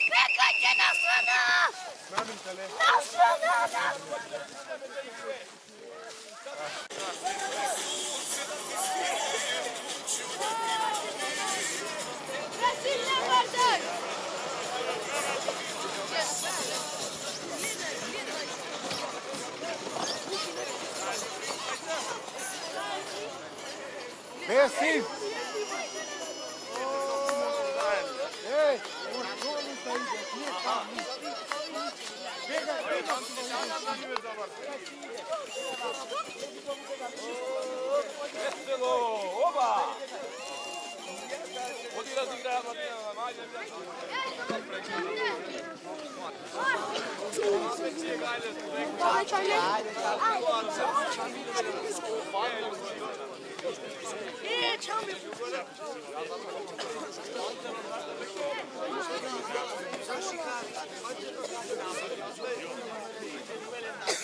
Čekajte nasrana! Nasrana! Nasilne bardak! Gdje si? Ej, Veselo, oba! Odi razigrava, ajde.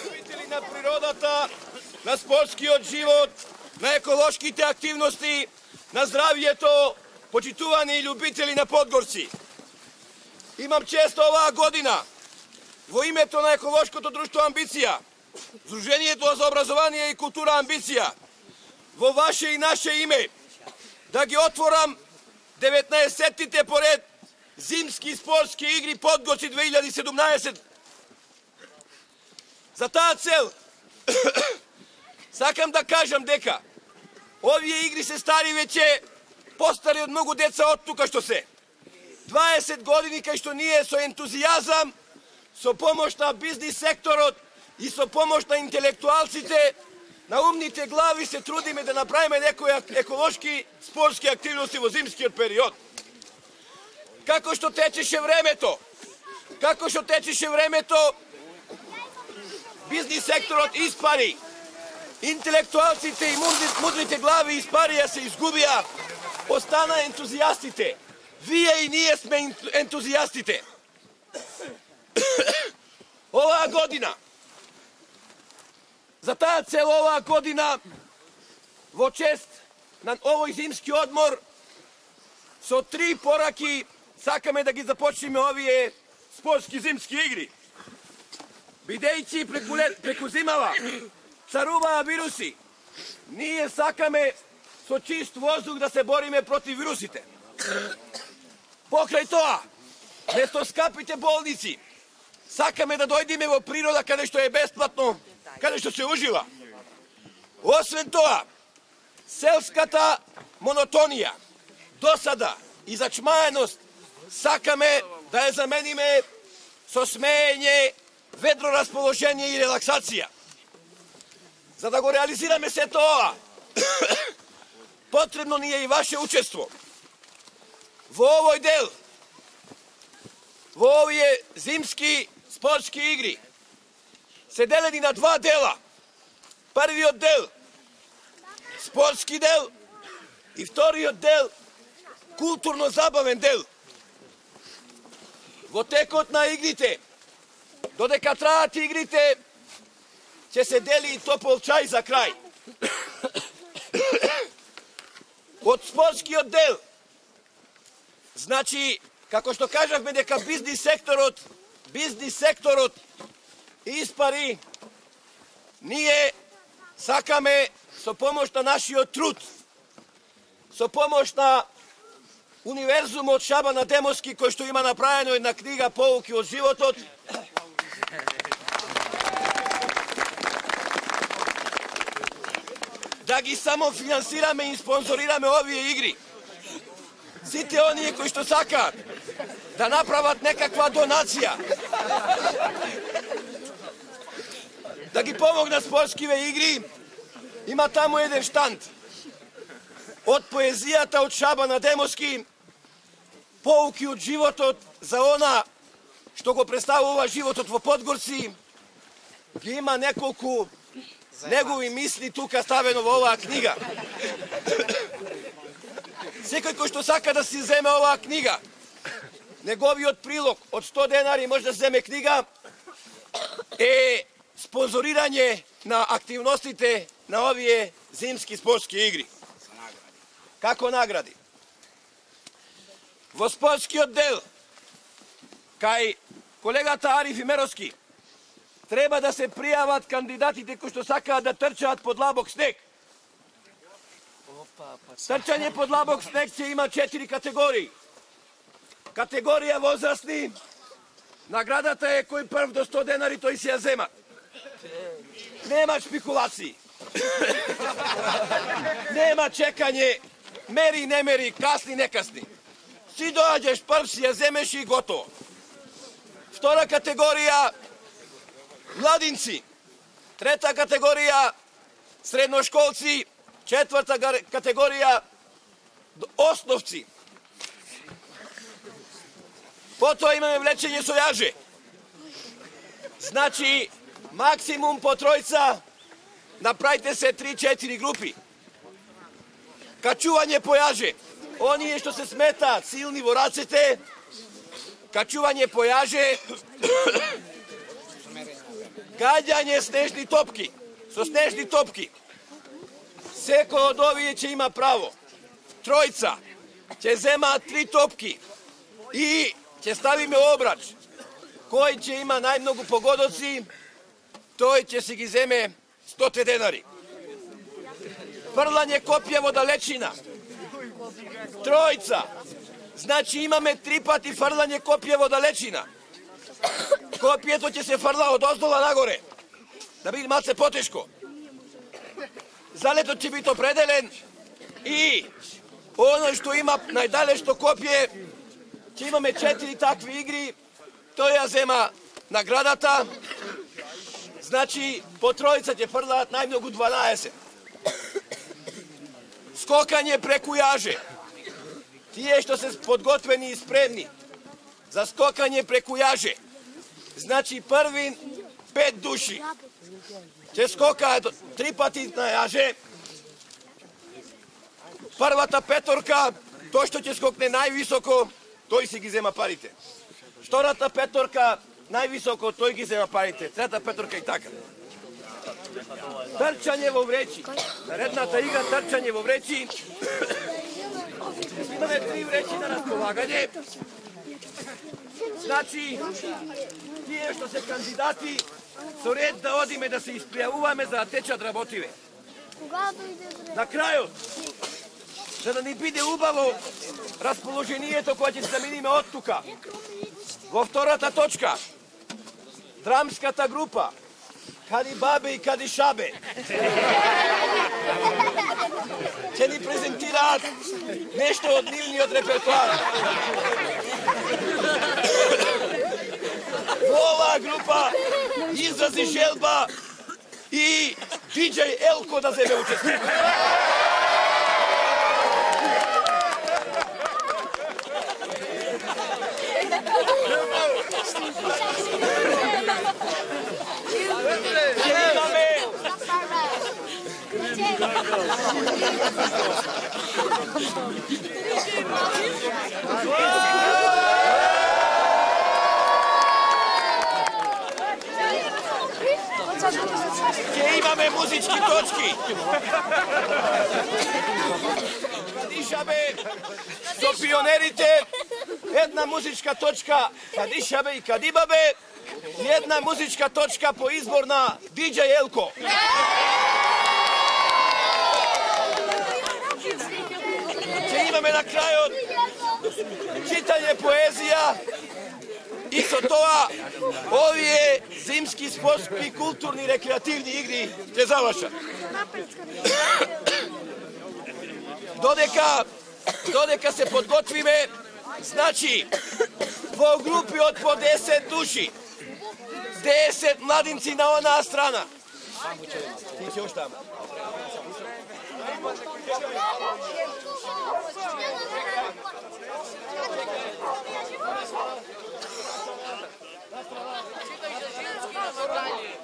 Ljubitelji na природата, на спортскиот живот, на еколошките активности, на здравието, почитувани љубители на Подгорци. Имам чест оваа година во името на еколошкото друштво Амбиција, Сдруженијето за образование и култура Амбиција, во ваше и наше име, да ги отворам 19-тите поред зимски спортски игри Подгорци 2017. За таа цел, сакам да кажам дека овие игри се стари веќе постари од многу деца од тука што се. 20 години кај што ние со ентузијазам, со помош на бизнис секторот и со помош на интелектуалците, на умните глави се трудиме да направиме некои еколошки спортски активности во зимскиот период. Како што течеше времето, бизнис секторот испари, интелектуалците и мудрите глави испарија се изгубија, остана ентузијастите. Вие и ние сме ентузијастите. Оваа година, за таа цел оваа година, во чест на овој зимски одмор, со 3 пораки сакаме да ги започнеме овие спортски зимски игри. Бидејќи преку зимава царуваа вируси, ние сакаме со чист воздух да се бориме против вирусите. Покрај тоа, место скапите болници, сакаме да дојдеме во природа каде што е бесплатно, каде што се ужива. Освен тоа, селската монотонија, досада и зачмаеност сакаме да ја замениме со смеење, ведро расположение и релаксација. За да го реализираме се тоа, потребно ни е и ваше учество. Во овој дел, во овие зимски спортски игри, се делени на 2 дела. Првиот дел, спортски дел, и вториот дел, културно-забавен дел. Во текот на игрите, додека траат игрите, ќе се дели и топол чај за крај. Од спортскиот дел, значи, како што кажавме дека бизнис секторот испари, ние сакаме со помош на нашиот труд, со помош на универзумот Шабан Адемовски, кој што има направено една книга Поуки од животот, да ги самофинансираме и спонзорираме овие игри. Сите оние кои што сакаат да направат некаква донација, да ги помогнат спортскиве игри, има таму еден штанд од поезијата од Шабан Адемовски, поуки од животот за она што го представува животот во Подгорци. Ги има неколку негови мисли тука ставено во оваа книга. Секој кој што сака да си земе оваа книга, неговиот прилог од 100 денари може да земе книга, е спонзорирање на активностите на овие зимски спортски игри. Како награди? Во спортскиот дел, кај колегата Ариф Имеровски, треба да се пријават кандидатите кои што сакаат да трчаат под лабок снег. Трчање под лабок снег ќе има 4 категории. Категорија возрастни, наградата е кој прв до 100 денари тој си ја зема. Нема шпекулации. Нема чекање, мери, не мери, касни, не касни. Си доаѓаш прв, си ја земеш и готово. Втора категорија, младинци. Трета категорија, средношколци. Четврта категорија, основци. Потоа имаме влечење со јаже. Значи, максимум по тројца, направите се 3-4 групи. Качување по јаже. Оние што се сметаат силни во рацете, качување по јаже, гаѓање снежни топки. Со снежни топки. Секој од овие ќе има право. Тројца ќе земаат 3 топки и ќе ставиме обрач. Кој ќе има најмногу погодоци, тој ќе си ги земе 100 денари. Фрлање копје во далечина. Тројца. Значи имаме 3 пати фрлање копје во далечина. Копјето ќе се фрла од оздола нагоре. Да биде малце потешко. Залетот ќе биде определен и оној што има најдалечно копје, ќе имаме 4 такви игри, тој ја зема наградата. Значи, по тројца ќе фрлаат најмногу 12. Скокање преку јаже. Тие што се подготвени и спремни за скокање преку јаже. Значи, први 5 души ќе скокаат 3 пати на јаже. Првата петорка, тој што ќе скокне највисоко, тој си ги зема парите. Втората петорка, највисоко, тој ги зема парите. Трета петорка и така. Трчање во вречи. Наредната игра трчање во вречи. Имаме 3 вречи на располагање. Значи, тие што се кандидати, со ред да одиме да се испријавуваме за да течат работиве. На крајот, за да ни биде убаво расположението кога ќе се заминиме од тука. Во втората точка, драмската група Кади бабе и кади шабе ќе ни презентираат нешто од нивниот репертоар. Во оваа група изрази желба и диџеј Елко да земе учество. Ќе имаме музички точки. Кадишабе со пионерите, една музичка точка Кадишабе и Кадибабе и една музичка точка по избор на диџеј Елко. Ќе имаме на крајот читање поезија и со тоа овие зимски спортски, културни, рекреативни игри ќе завршат. Додека се подготвиме, значи во групи од по 10 души, 10 младинци на онаа страна. Ти ќе оштам. Читајте женски на собрание.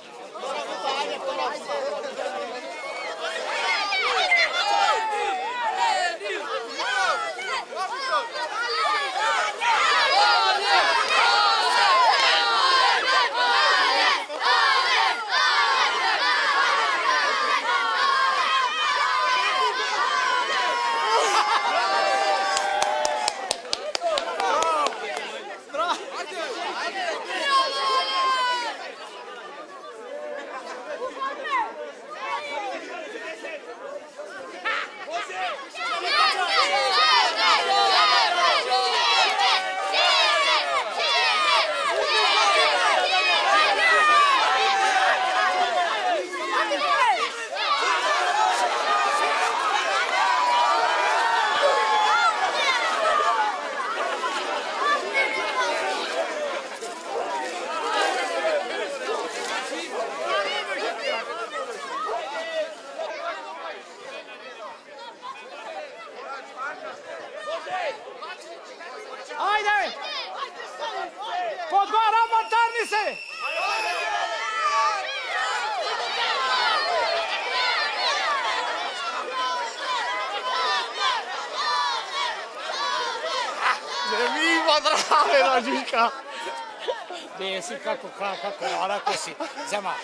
Zdrave, Rođiška! Gdje si, kako, onako si, zema.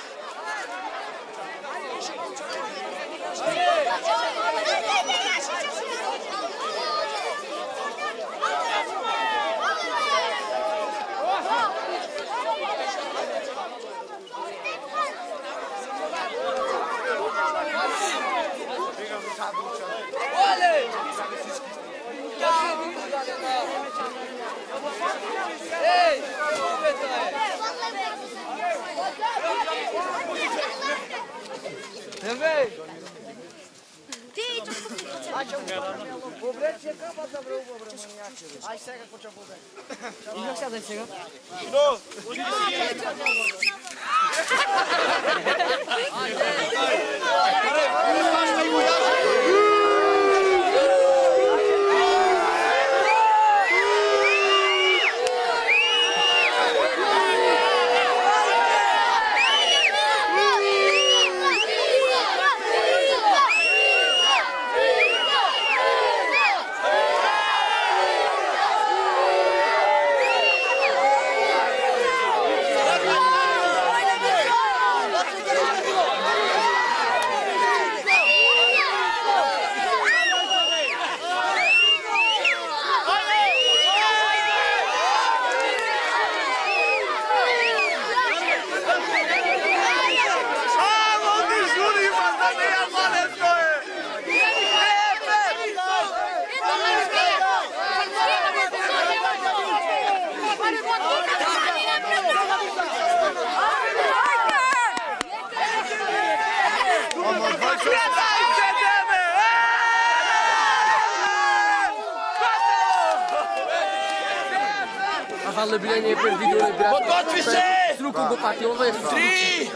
Подготви се! 3,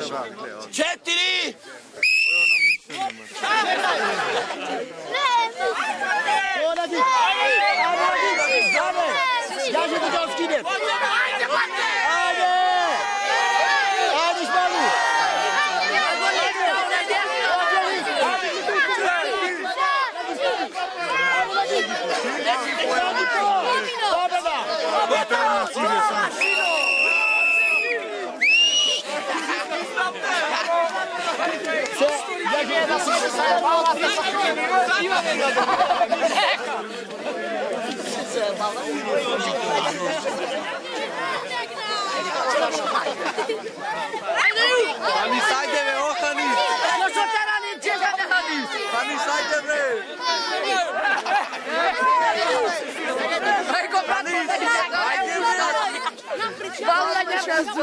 4... Jaži do dal skine! Ajde! Ajde, špalu! Pani sajde ve ohani! Pani sajde ve!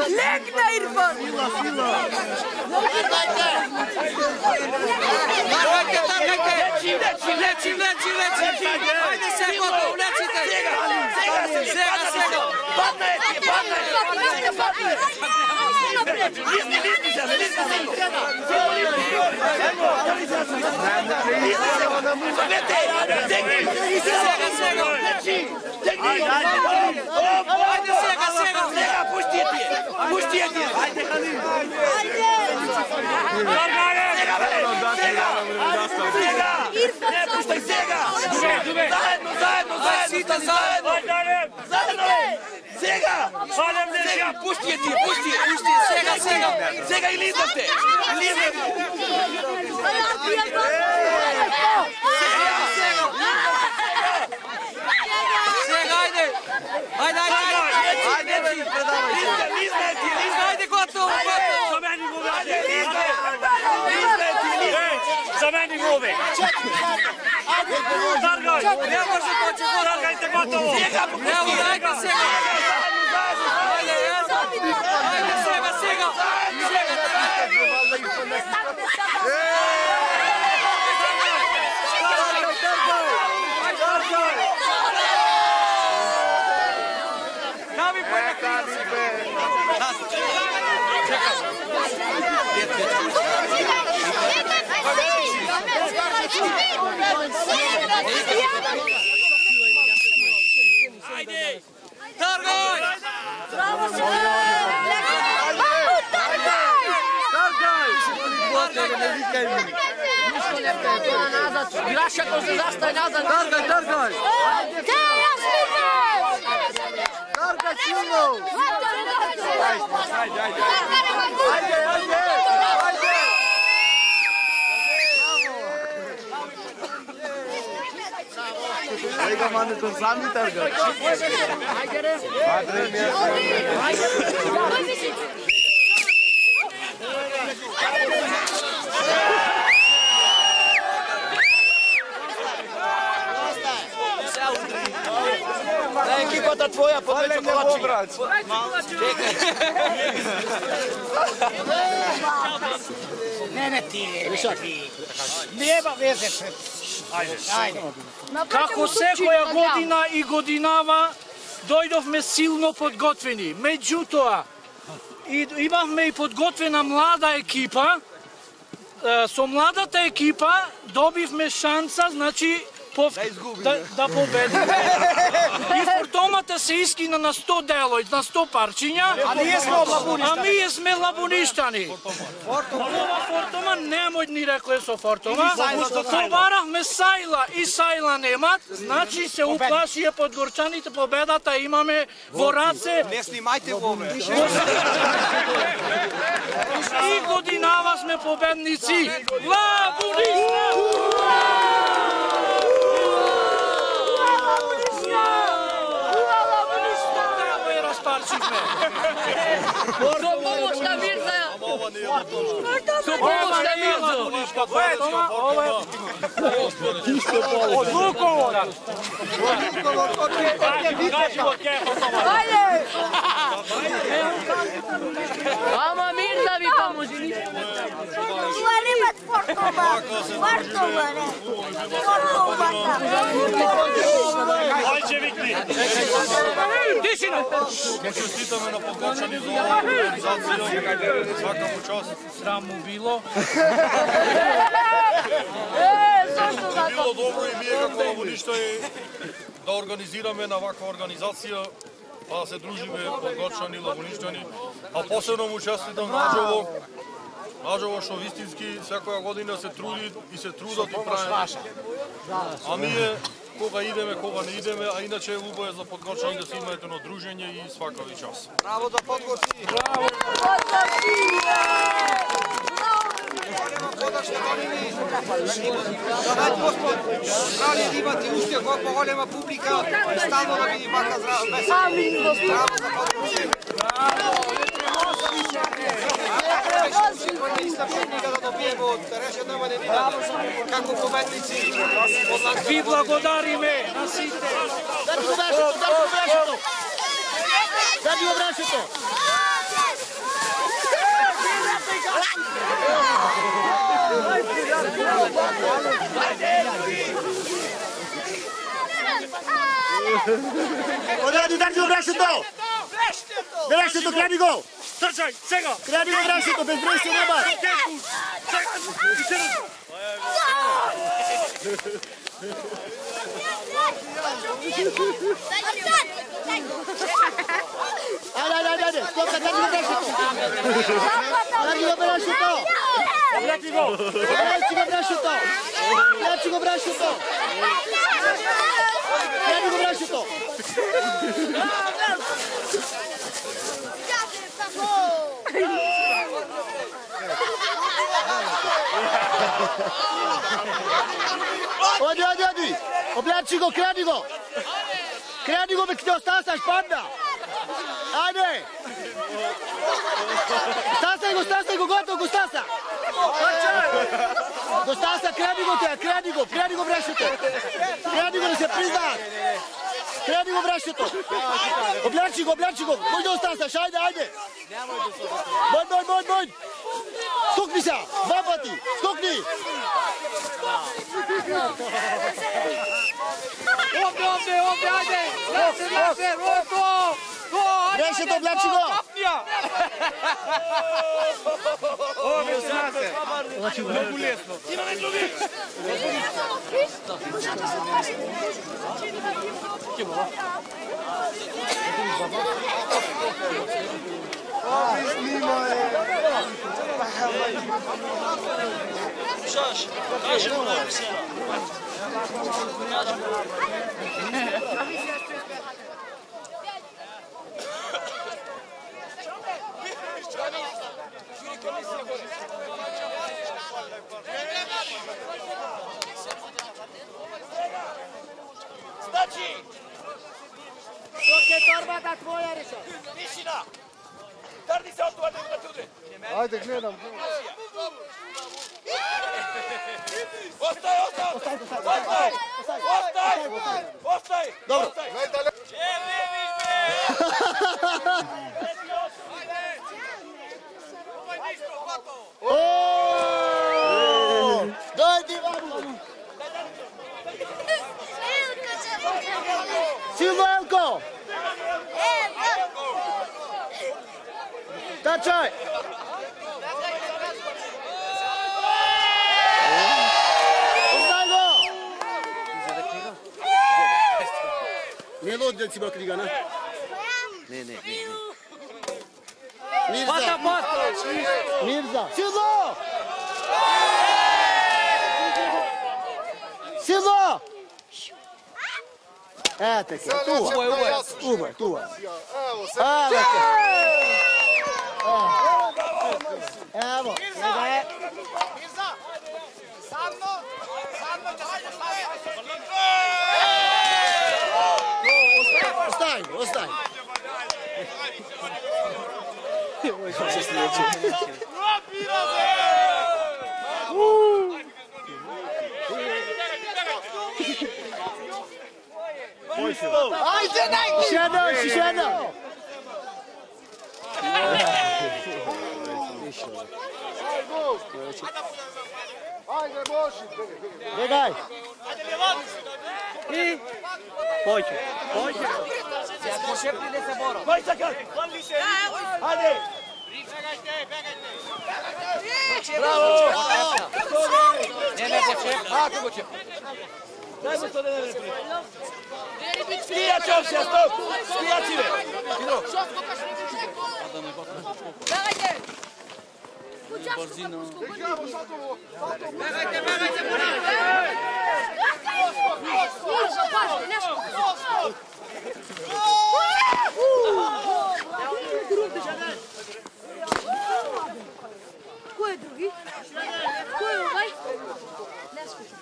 Legne Irfan! Ajde se gotovo, lecite! Sega! Sega! Pusti je! Sega i lizdate! Ajde, gotovo! Za meni gube! Targaj! Ne može poći gotovo! Targajte gotovo! Evo, dajte Sega! Ajde, Sega! Ajde! Targaj! Bravo se! Graša ko se zastaje nazad. Te, ja smijem! Lega mane tu sami targa. Екипата твоја победи колачи. Не ти, нема везе. Ајде. Како секоја година и годинава дојдовме силно подготвени. Меѓутоа, имавме и подготвена млада екипа. Со младата екипа добивме шанса, значи да победиме. И фортомата се искина на 100 делој, на 100 парчиња. А ние сме лабуништани. Ова фортома немој ни рекле со фортома. Побарахме Сајла и Сајла немат, значи се уплашија подгорчаните, победата имаме во раце. Не снимајте го, бе. И годинава сме победници. Лабуништа! Со помош на Мирза! Со помош на Мирза! Ама Мирза ви поможи! Говорим Фортова! Фортова! Ајде викни. Тишина! Честитаме на подготвени за оваа организација. Свака му час. Срам му било. Било добро и ние како лабуништи да организираме на ваква организација, да се дружиме подготвени лабуништани, а посебно му честитам Наџово што вистински секоја година се труди и се трудат и прават. А ние кога идеме, кога не идеме, а иначе убаво е за подготвени да се имаете на дружење и свакави час. Браво за подготвени. Браво. Давај Господ, здравје да имате успех во поголема публика, стално да види вака весели. Браво за подготвени. Да добиеме од решетната недина како победници. Ви благодариме на сите. Дади го брашето! Дади го брашето! Одади го брашето! Брашето, кради го! Трчај, сега! Кради го брашето, без брашето нема! Ајде, скока, кради го брашето! Кради го брашето! Кради го брашето! Кради го брашето! Кради го брашето! Оди! Облячи го, кради го! Кради го, бе, ќе остасаш, падна! Ајде! Стасај го, готов го стаса! Го стаса, кради го брешето! Кради го да се признаат! Кради го брешето! Облячи го! Кој да остасаш, ајде! Бој! Скокни се! 2 пати! Скокни! Овде, ајде! Лесе, рото! Брешето, облячи го! Овде се! Многу лесно! Имаме други! Шаш, кажи му на се. Znači! Dok je torbata tvoja, Rišo. Tišina! Trdi se od toga da te udre! Ajde, gledam. Ostaj! Dobro. Dojdi, Varu! Silno, Elko! Tačaj! Ostaj go! Nije lud da si bila kriga, ne? Ne. Mirza! Mirza! Silno! Silno! Evo te kje, tuva. Evo, njega je. Mirza! Sadno će se postaviti. Ostaj. Ajde, Šeno! Ajde, Boži! Gledaj! I? Pođe. Vai sakat! Hajde! Bravo! Ne počep. Ako počep. Daj mu to da ne prije. Skijać opcija, stop! Skijaci me! Idro! Ko je drugi? Ko je ovaj? Ne skušam.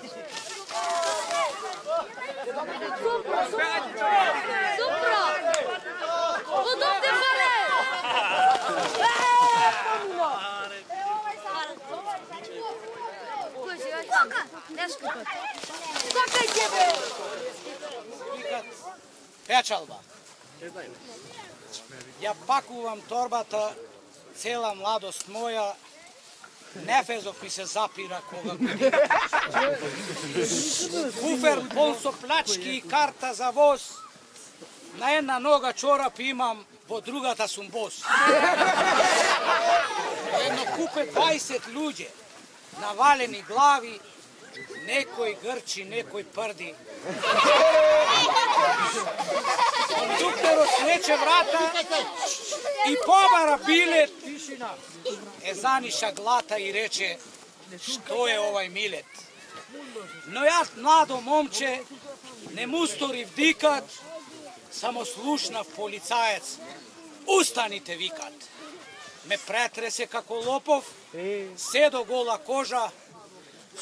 Supro! Od ovdje fale! Ko je si ovaj tam? Ne skušam. Skakaj tebe! Pečalba. Ja pakuvam torbata, cela mladost moja, Nefezov mi se zapira koga godi. Kufer pol so plački i karta za voz. Na jedna noga čorap imam, po drugata sum bos. Jedno kupe 20 luđe, navaleni glavi, nekoj grči, nekoj prdi. Kondukter osneće vrata i pobara bilet. Ezaniša glata i reče, što je ovaj milet? No ja, mlado momče, ne mustori vdikat, samo slušnav policajac, ustanite vikat. Me pretrese kako lopov, sedo gola koža,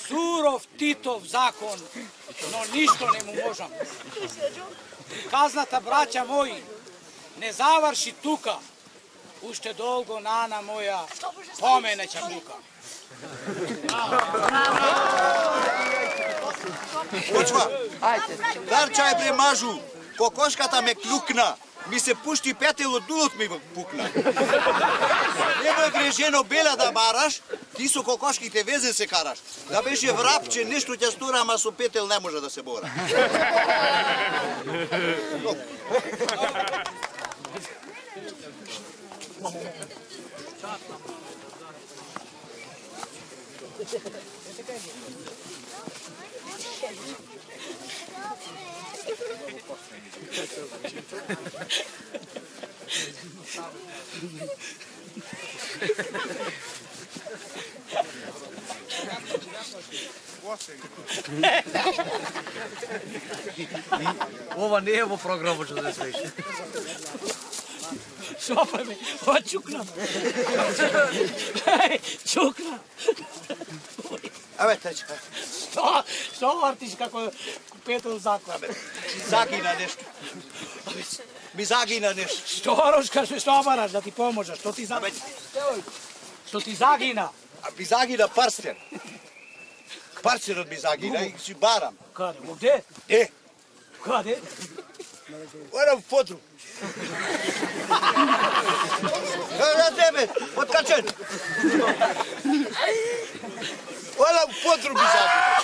surov Titov zakon, no ništo ne mu možam. Kaznata braća moji, ne završi tuka, ušte dolgo nana moja pomene će muka. Počva, Darčaj premažu, kokoškata me kljukna, mi se pušti petelo dulut mi pukna. Nemoj gre ženo bela da maraš, ti su kokoškite veze se karaš. Da beše vrapče, nešto tja stura, ma su petel ne može da se bora. Ова не е во програмот што да свеши. Šopaj me, ova čukna. Čukna. Абе, тече. Što vrtiš kako Petrov zakon? Загина нещо. Ми загина нещо. Što roškaš me, što maraš da ti pomoža? Što ti zagina? Što ti zagina? Ми загина парстен. Парстенот ми загина и си барам. Kade, ovdje? Е, Kade? ора в подру. На тебе, откачен. Ора в подру ми загина.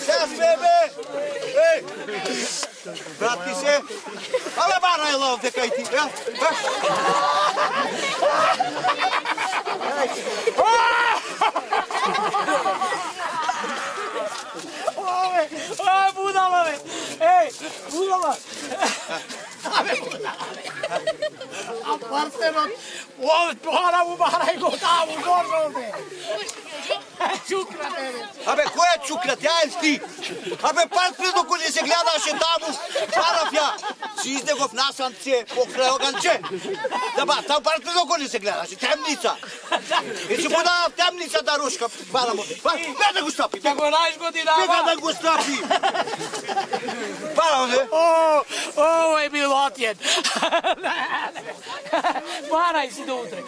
Сега бебе! Ей! Брат ти се! Абе, бара е лов, дека и ти, бе! Oj, budala me! Ej, budala! A partenot, ona mu baraj go tamo, dobro ovdje! Čukna tebe! Абе, кој е чукна? Тя е ти! Абе, партнер доколе се гледаше таму, барав ја! Си издегов насанце покрај оганче! Да ба, там партнер доколе се гледаше, темница! И си подава в темница да рушка, барамо! Не да го стапи! Da go naš godinama! Нека да го стапи! Барамо, не? Ovo je bilo otjen! Baraj si do utre!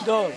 Dobro.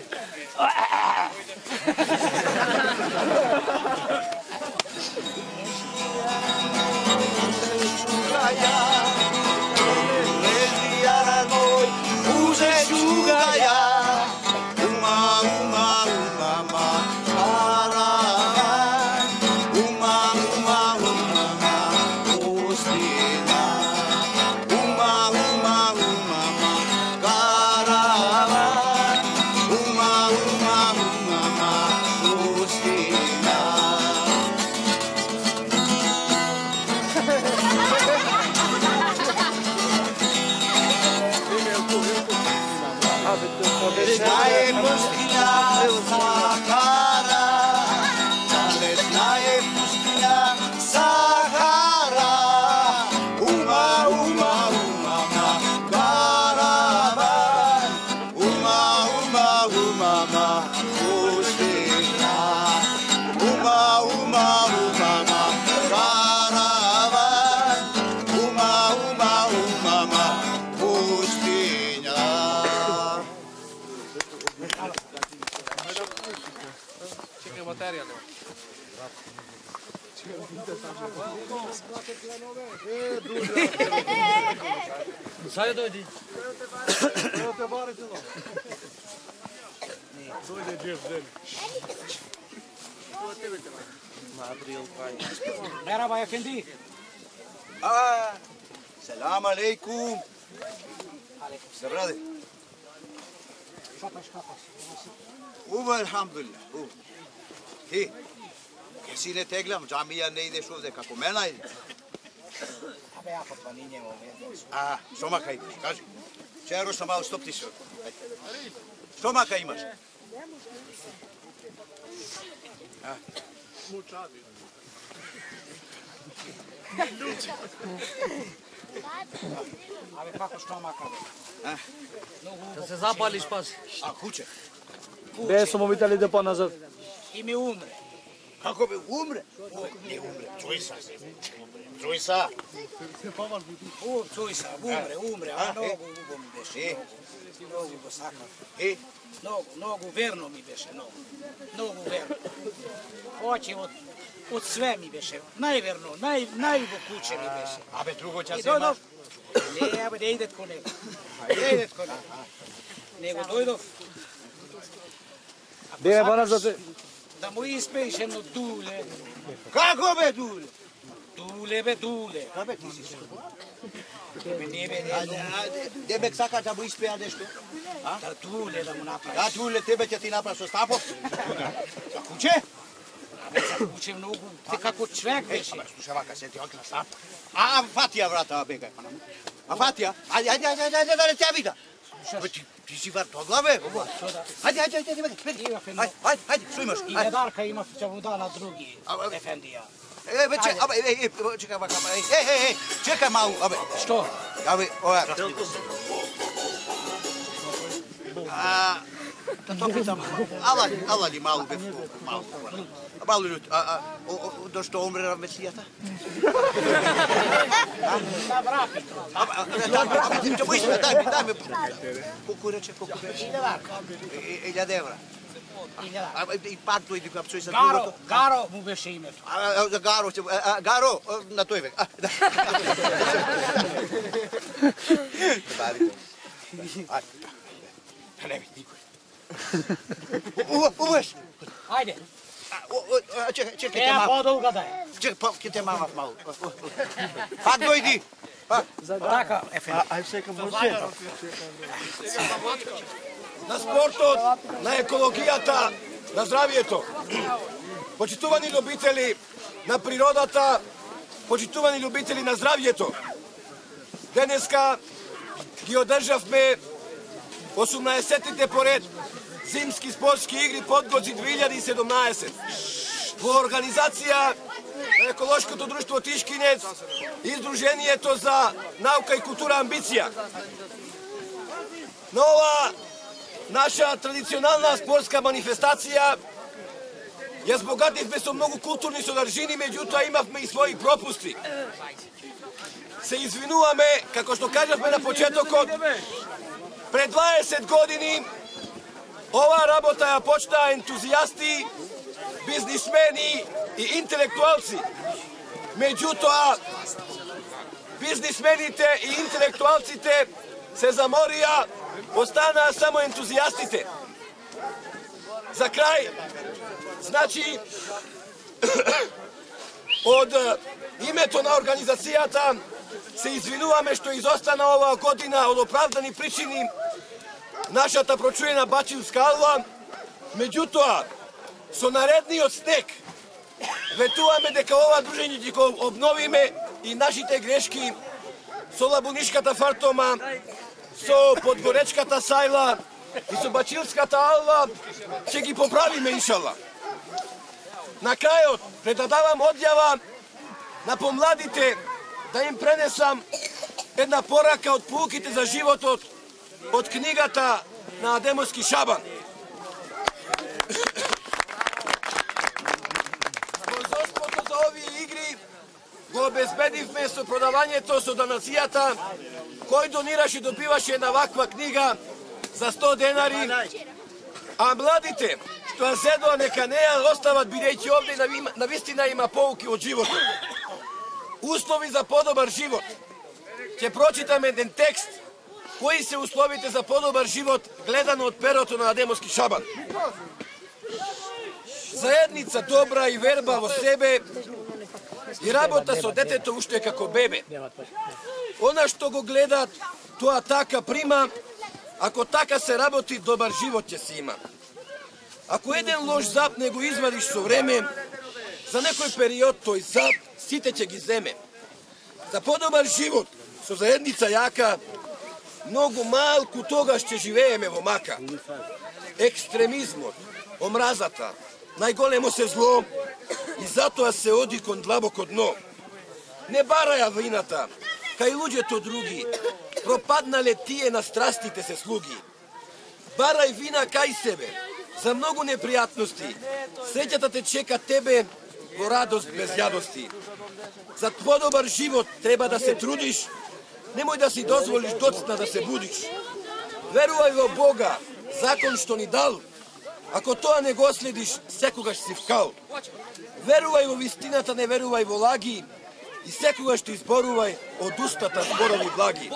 Sada dojdi. Merhaba efendi. Selam aleykum. Sabrade. Uva elhamdülillah. Ti, si ne teglam, džamija ne ideš ovdje kako mena ide. Abe ja pa ni njemu. Stomaka imaš, kaži. Čero sam malo stop ti se. Stomaka imaš. Abe kako stomaka? Da se zapališ pas. A kuće? Gde smo vidjeli da pa nazad? I mi umre. Kako bi umre? Ne umre, čuj sa se. Čuj sa. Čuj sa, umre, a nogu mi beše. Nogu go sakao. Nogu verno mi beše, nogu verno. Hoće od sve mi beše, najverno, najvo kuće mi beše. Abe drugo čas imaš? Ne, abe ne idet ko nego. Ne idet ko nego. Nego dojdov. Gde pa nazad? Da mu ispeješ jedno dule. Kako be dule? Dule be dule. Kabe ti si se? Gde me saka da mu ispeja nešto? Da dule da mu napraviš. Da dule tebe će ti napraviš sa stapom? Za kuće? Za kuće mnogo, ti kako čvek beše. Slušaj ovaka, sjeti okla stapa. A Fatija vrata begaj pa nam. A Fatija? Ajde, da ne te vida. Ti si vrtoglave? Ajde, što imaš? I Medarka ima će mu da na drugi, efendija. Čekaj, čekaj malo, Što? Da to pitam, alali malo malo ljudi, do što umre ravmeslията? Дай ми, колко рече? 1000 евра. И пак дойде, когато чуй за другото. Гаро му беше името. Гаро, на той век. Не види никой. Увеш! Ajde. Čekaj, Treba podolga da je. Čekaj, te mama malo. Пак дойди. Така, ефенди. На спортот, на екологијата, на здравието. Почитувани любители на природата, почитувани любители на здравието. Денеска ги одржавме 18-тите поред Зимски спортски игри Подгоци 2017. Во организација на Еколошкото друштво Тишкинец и Сдруженијето за наука и култура амбиција. На ова наша традиционална спортска манифестација ја збогативме со многу културни содржини, меѓутоа имавме и своји пропусти. Се извинуваме, како што кажавме на почетокот, пред 20 години ова работа ја почнаа ентузијасти, бизнисмени и интелектуалци. Меѓутоа, бизнисмените и интелектуалците се заморија, останаа само ентузијастите. За крај, значи, од името на организацијата се извинуваме што изостана оваа година од оправдани причини нашата прочуена Бачилска алва, меѓутоа, со наредниот снег, ветуваме дека ова дружење ќе го обновиме и нашите грешки со Лабунишката фартома, со Подгоречката сајла и со Бачилската алва ќе ги поправиме, иншалла. На крајот, предадавам одјава на помладите да им пренесам една порака од поуките за животот од книгата на Адемовски Шабан. Спонзорството за овие игри го обезбедивме со продавањето со донацијата, кој донираше и добиваше една ваква книга за 100 денари, а младите што ја седоа нека не ја остават, бидејќи овде навистина има поуки од животот. Услови за подобар живот. Ќе прочитам еден текст, кои се условите за подобар живот гледано од перото на Адемовски Шабан. Заедница добра и верба во себе и работа со детето уште како бебе. Она што го гледат, тоа така прима, ако така се работи, добар живот ќе се има. Ако еден лош зап не го извадиш со време, за некој период тој зап сите ќе ги земе. За подобар живот со заедница јака, многу малку тогаш ќе живееме во мака. Екстремизмот, омразата, најголемо се зло и затоа се оди кон длабоко дно. Не бараја вината, кај луѓето други, пропаднале тие на страстите се слуги. Барај вина кај себе, за многу непријатности, среќата те чека тебе во радост без јадости. За подобар живот треба да се трудиш, немој да си дозволиш доцна да се будиш. Верувај во Бога, закон што ни дал, ако тоа не го следиш, секогаш си вкал. Верувај во вистината, не верувај во лаги, и секогаш ти изборувај од устата зборови благи.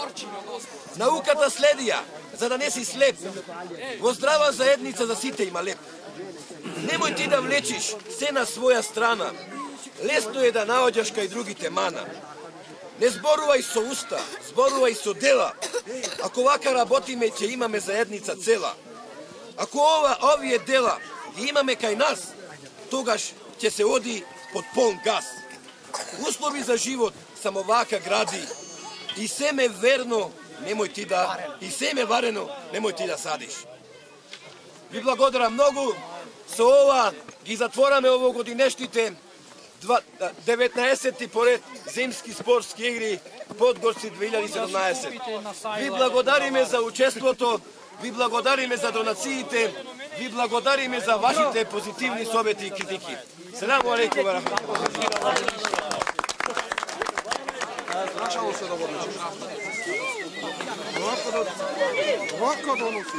Науката следија, за да не си слеп, во здрава заедница за сите има леп. Немој ти да влечиш се на своја страна, лесно е да наоѓаш кај другите мана. Не зборувај со уста, зборувај со дела, ако вака работиме ќе имаме заедница цела. Ако овие дела ги имаме кај нас, тогаш ќе се оди под полн газ. Услови за живот само вака гради, и семе верно немој ти да, и семе варено немој ти да садиш. Ви благодарам многу, со ова ги затвораме овогодинешните 19. поред зимски спортски игри Подгорци 2017. Ви благодариме за учеството, ви благодариме за донациите, ви благодариме за вашите позитивни совети и критики. Селаму алейкум ва рахматуллах. Vraćalo se da odličiš. Ovako donosi.